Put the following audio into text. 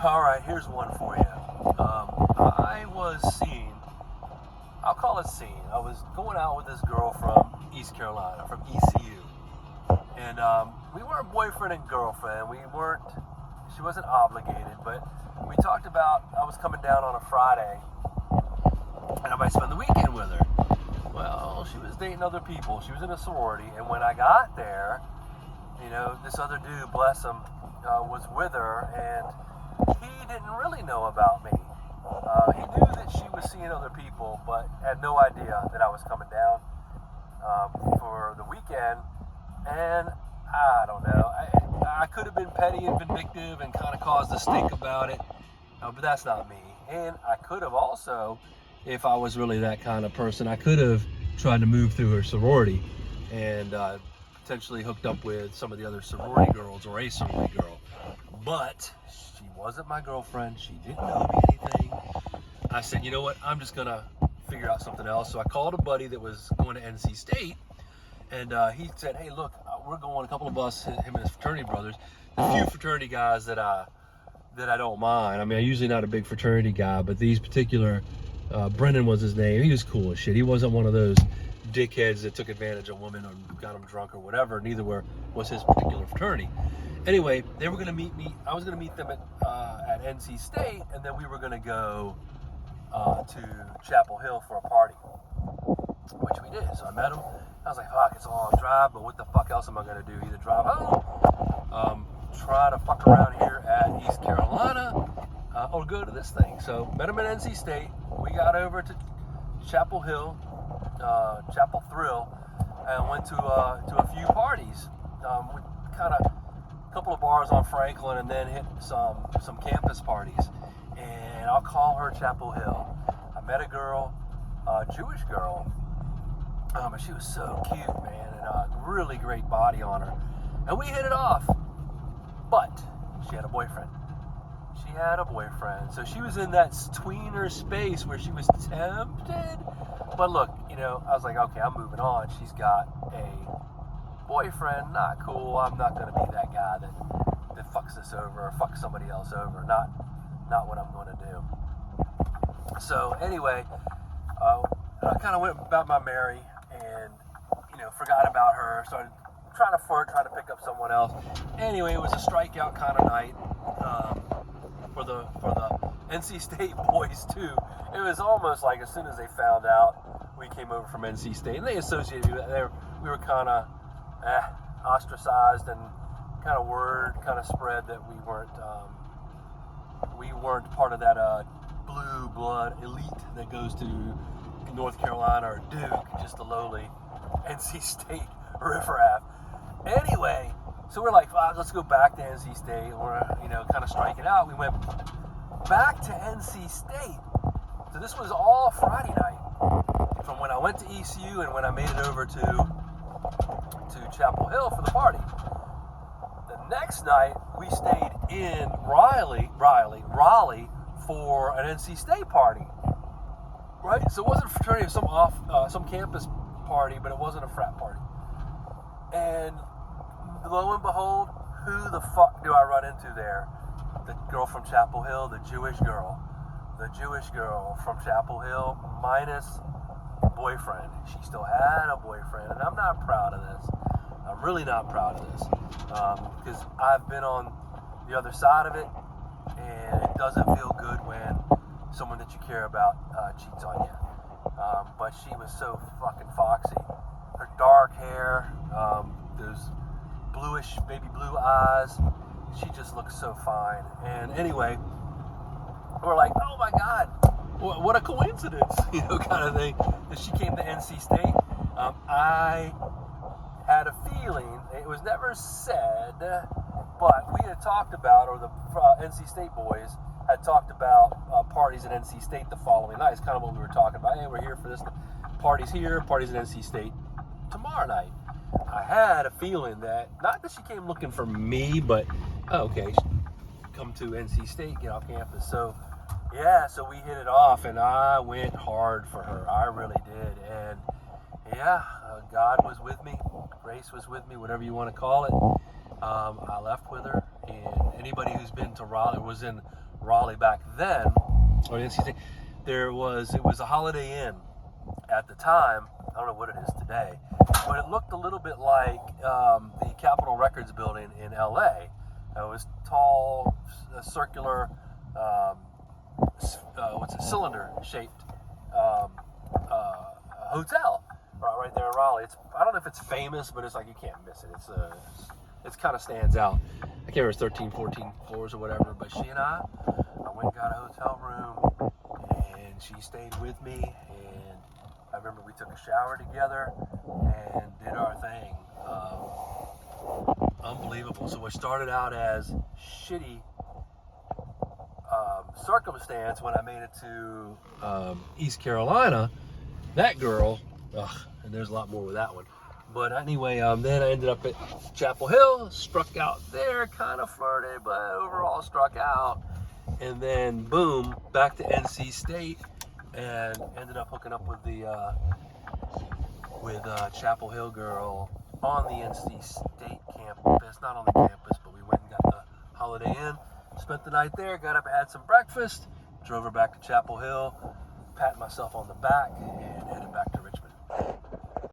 All right, here's one for you. I was seen, I'll call it seen. I was going out with this girl from East Carolina, from ECU. And we weren't boyfriend and girlfriend. She wasn't obligated, but we talked about I was coming down on a Friday and I might spend the weekend with her. Well, she was dating other people. She was in a sorority. And when I got there, this other dude, bless him, was with her, and he didn't really know about me. He knew that she was seeing other people, but had no idea that I was coming down for the weekend. And I don't know. I could have been petty and vindictive and kind of caused a stink about it, but that's not me. And I could have also, if I was really that kind of person, I could have tried to move through her sorority and potentially hooked up with some of the other sorority girls or a sorority girl. But she wasn't my girlfriend. She didn't know me anything. I said, you know what? I'm just going to figure out something else. So I called a buddy that was going to NC State, and he said, hey, look, we're going, a couple of us, him and his fraternity brothers, a few fraternity guys that I don't mind. I mean, I'm usually not a big fraternity guy, but these particular, Brendan was his name. He was cool as shit. He wasn't one of those dickheads that took advantage of women or got them drunk or whatever. Neither was his particular fraternity. Anyway, they were going to meet me. I was going to meet them at NC State, and then we were going to go to Chapel Hill for a party, which we did. So I met them. I was like, fuck, it's a long drive, but what the fuck else am I going to do? Either drive home, try to fuck around here at East Carolina, or go to this thing. So met them at NC State. We got over to Chapel Hill, Chapel Thrill, and went to a few parties. We kind of a couple of bars on Franklin, and then hit some campus parties. And I'll call her Chapel Hill. I met a girl, a Jewish girl, and she was so cute, man, and a really great body on her. And we hit it off, but she had a boyfriend. So she was in that tweener space where she was tempted. But look, I was like, okay, I'm moving on. She's got a boyfriend, not cool. I'm not going to be that guy that fucks this over or fucks somebody else over. Not what I'm going to do. So anyway, I kind of went about my merry and, forgot about her. Started trying to flirt, trying to pick up someone else. Anyway, it was a strikeout kind of night for the NC State boys too. It was almost like as soon as they found out we came over from NC State, and they associated with it, we were kind of ostracized, and kind of word kind of spread that we weren't part of that blue blood elite that goes to North Carolina or Duke, just the lowly NC State riffraff. Anyway, so we're like, let's go back to NC State. We're kind of striking out. We went back to NC State. So this was all Friday night, from when I went to ECU and when I made it over to Chapel Hill for the party. The next night we stayed in Raleigh for an NC State party. Right? So it wasn't a fraternity, it was some campus party, but it wasn't a frat party. And lo and behold, who the fuck do I run into there? The girl from Chapel Hill, the Jewish girl from Chapel Hill, minus boyfriend. She still had a boyfriend, and I'm not proud of this. I'm really not proud of this, because I've been on the other side of it, and it doesn't feel good when someone that you care about cheats on you. But she was so fucking foxy. Her dark hair, those bluish, baby blue eyes, she just looked so fine. And anyway, we're like, oh my God, what a coincidence, kind of thing, that she came to NC State. I had a feeling, it was never said, but we had talked about, or the NC State boys had talked about parties at NC State the following night. It's kind of what we were talking about. Hey, we're here for this. Parties here, parties at NC State tomorrow night. I had a feeling that, not that she came looking for me, but, okay, come to NC State, get off campus. So, yeah, so we hit it off, and I went hard for her. I really did. And, yeah, God was with me. Grace was with me, whatever you want to call it. I left with her, and anybody who's been to Raleigh, was in Raleigh back then, or NC State, it was a Holiday Inn at the time. I don't know what it is today, but it looked a little bit like the Capitol Records building in LA. It was tall, circular, cylinder-shaped hotel right there in Raleigh. I don't know if it's famous, but it's like you can't miss it. It's kind of stands out. I can't remember, it's 13, 14 floors or whatever, but she and I went and got a hotel room, and she stayed with me, and I remember we took a shower together and did our thing. Unbelievable. So what started out as shitty circumstance when I made it to East Carolina, that girl, and there's a lot more with that one. But anyway, then I ended up at Chapel Hill, struck out there, kind of flirted, but overall struck out. And then boom, back to NC State, and ended up hooking up with the Chapel Hill girl on the NC State campus. Not on the campus, but we went and got the Holiday Inn, spent the night there, got up, had some breakfast, drove her back to Chapel Hill, patted myself on the back, and headed back to